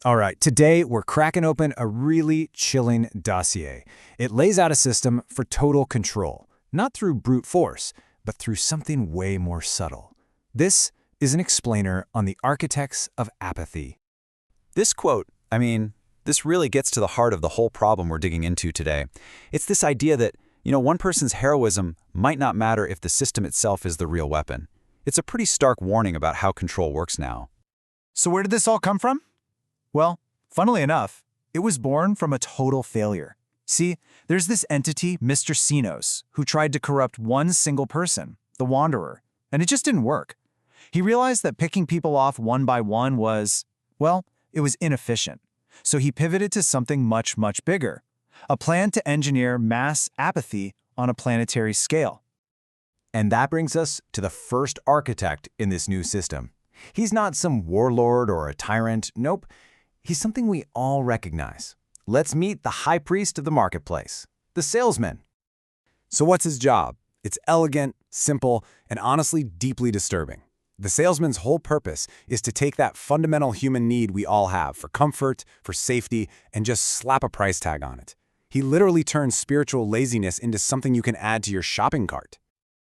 All right, today we're cracking open a really chilling dossier. It lays out a system for total control, not through brute force, but through something way more subtle. This is an explainer on the architects of apathy. This quote, this really gets to the heart of the whole problem we're digging into today. It's this idea that, one person's heroism might not matter if the system itself is the real weapon. It's a pretty stark warning about how control works now. So where did this all come from? Well, funnily enough, it was born from a total failure. See, there's this entity, Mr. Sinos, who tried to corrupt one single person, the Wanderer, and it just didn't work. He realized that picking people off one by one was, it was inefficient. So he pivoted to something much, much bigger, a plan to engineer mass apathy on a planetary scale. And that brings us to the first architect in this new system. He's not some warlord or a tyrant, nope. He's something we all recognize. Let's meet the high priest of the marketplace, the salesman. So what's his job? It's elegant, simple, and honestly deeply disturbing. The salesman's whole purpose is to take that fundamental human need we all have for comfort, for safety, and just slap a price tag on it. He literally turns spiritual laziness into something you can add to your shopping cart.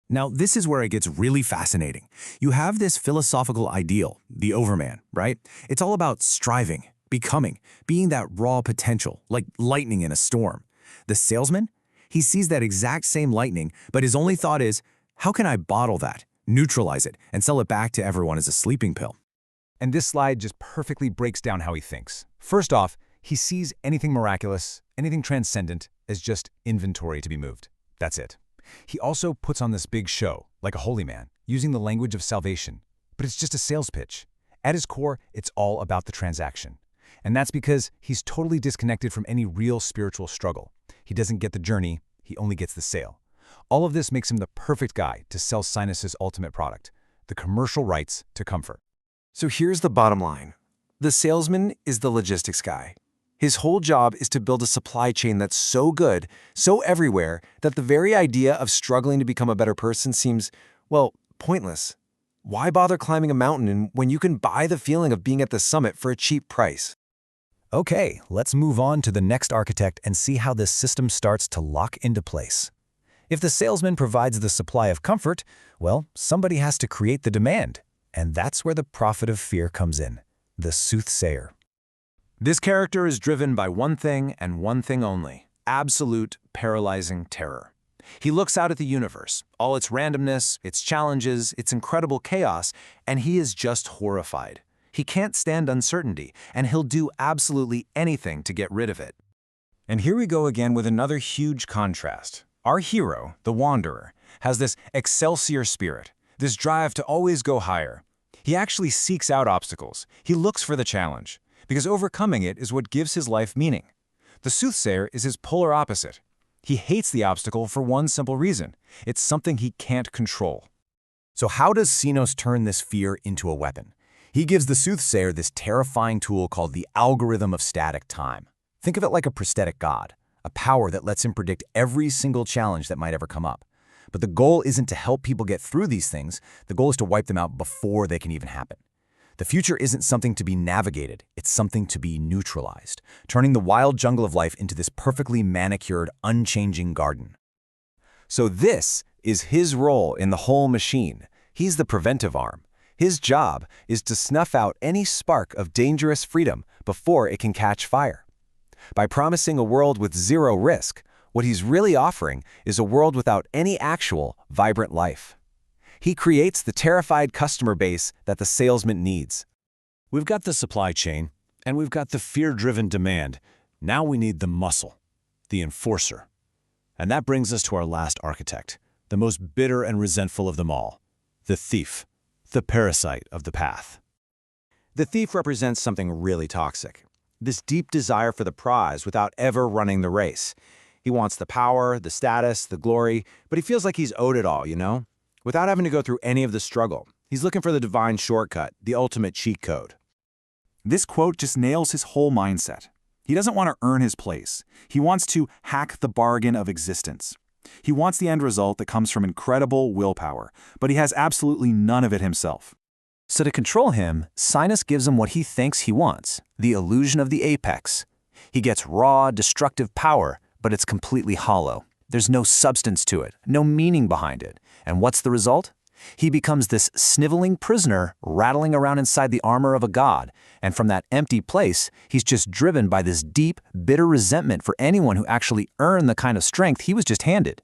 Now, this is where it gets really fascinating. You have this philosophical ideal, the overman, right? It's all about striving, becoming, being that raw potential, like lightning in a storm. The salesman? He sees that exact same lightning, but his only thought is, how can I bottle that, neutralize it, and sell it back to everyone as a sleeping pill? And this slide just perfectly breaks down how he thinks. First off, he sees anything miraculous, anything transcendent, as just inventory to be moved. That's it. He also puts on this big show, like a holy man, using the language of salvation. But it's just a sales pitch. At his core, it's all about the transaction. And that's because he's totally disconnected from any real spiritual struggle. He doesn't get the journey, he only gets the sale. All of this makes him the perfect guy to sell Sinus's ultimate product, the commercial rights to comfort. So here's the bottom line. The salesman is the logistics guy. His whole job is to build a supply chain that's so good, so everywhere, that the very idea of struggling to become a better person seems, pointless. Why bother climbing a mountain when you can buy the feeling of being at the summit for a cheap price? Okay, let's move on to the next architect and see how this system starts to lock into place. If the salesman provides the supply of comfort, somebody has to create the demand. And that's where the prophet of fear comes in, the soothsayer. This character is driven by one thing and one thing only: absolute, paralyzing terror. He looks out at the universe, all its randomness, its challenges, its incredible chaos, and he is just horrified. He can't stand uncertainty, and he'll do absolutely anything to get rid of it. And here we go again with another huge contrast. Our hero, the Wanderer, has this excelsior spirit, this drive to always go higher. He actually seeks out obstacles. He looks for the challenge, because overcoming it is what gives his life meaning. The soothsayer is his polar opposite. He hates the obstacle for one simple reason: it's something he can't control. So how does Sinos turn this fear into a weapon? He gives the soothsayer this terrifying tool called the algorithm of static time. Think of it like a prosthetic god, a power that lets him predict every single challenge that might ever come up. But the goal isn't to help people get through these things. The goal is to wipe them out before they can even happen. The future isn't something to be navigated, it's something to be neutralized, turning the wild jungle of life into this perfectly manicured, unchanging garden. So this is his role in the whole machine. He's the preventive arm. His job is to snuff out any spark of dangerous freedom before it can catch fire. By promising a world with zero risk, what he's really offering is a world without any actual, vibrant life. He creates the terrified customer base that the salesman needs. We've got the supply chain, and we've got the fear-driven demand. Now we need the muscle, the enforcer. And that brings us to our last architect, the most bitter and resentful of them all, the thief, the parasite of the path. The thief represents something really toxic. This deep desire for the prize without ever running the race. He wants the power, the status, the glory, but he feels like he's owed it all, without having to go through any of the struggle. He's looking for the divine shortcut, the ultimate cheat code. This quote just nails his whole mindset. He doesn't want to earn his place. He wants to hack the bargain of existence. He wants the end result that comes from incredible willpower, but he has absolutely none of it himself. So to control him, Sinus gives him what he thinks he wants, the illusion of the apex. He gets raw, destructive power, but it's completely hollow. There's no substance to it, no meaning behind it. And what's the result? He becomes this sniveling prisoner rattling around inside the armor of a god, and from that empty place, he's just driven by this deep, bitter resentment for anyone who actually earned the kind of strength he was just handed.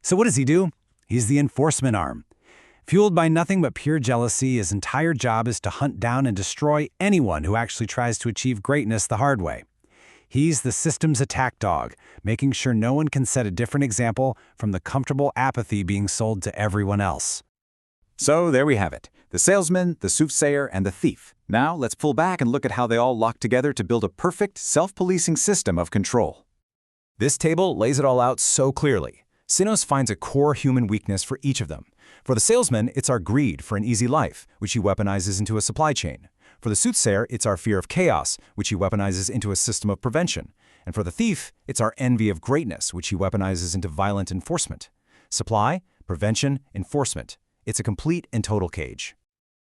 So what does he do? He's the enforcement arm. Fueled by nothing but pure jealousy, his entire job is to hunt down and destroy anyone who actually tries to achieve greatness the hard way. He's the system's attack dog, making sure no one can set a different example from the comfortable apathy being sold to everyone else. So there we have it. The salesman, the soothsayer, and the thief. Now let's pull back and look at how they all lock together to build a perfect, self-policing system of control. This table lays it all out so clearly. Sinos finds a core human weakness for each of them. For the salesman, it's our greed for an easy life, which he weaponizes into a supply chain. For the soothsayer, it's our fear of chaos, which he weaponizes into a system of prevention. And for the thief, it's our envy of greatness, which he weaponizes into violent enforcement. Supply, prevention, enforcement. It's a complete and total cage.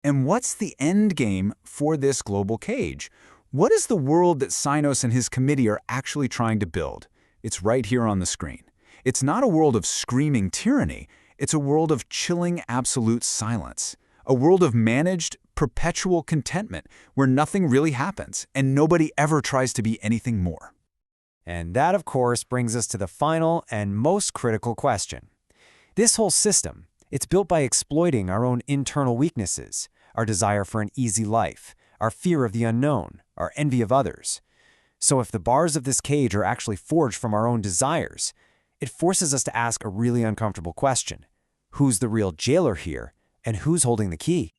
And what's the end game for this global cage? What is the world that Sinos and his committee are actually trying to build? It's right here on the screen. It's not a world of screaming tyranny. It's a world of chilling absolute silence. A world of managed, perpetual contentment where nothing really happens and nobody ever tries to be anything more. And that, of course, brings us to the final and most critical question. This whole system, it's built by exploiting our own internal weaknesses, our desire for an easy life, our fear of the unknown, our envy of others. So if the bars of this cage are actually forged from our own desires, it forces us to ask a really uncomfortable question. Who's the real jailer here, and who's holding the key?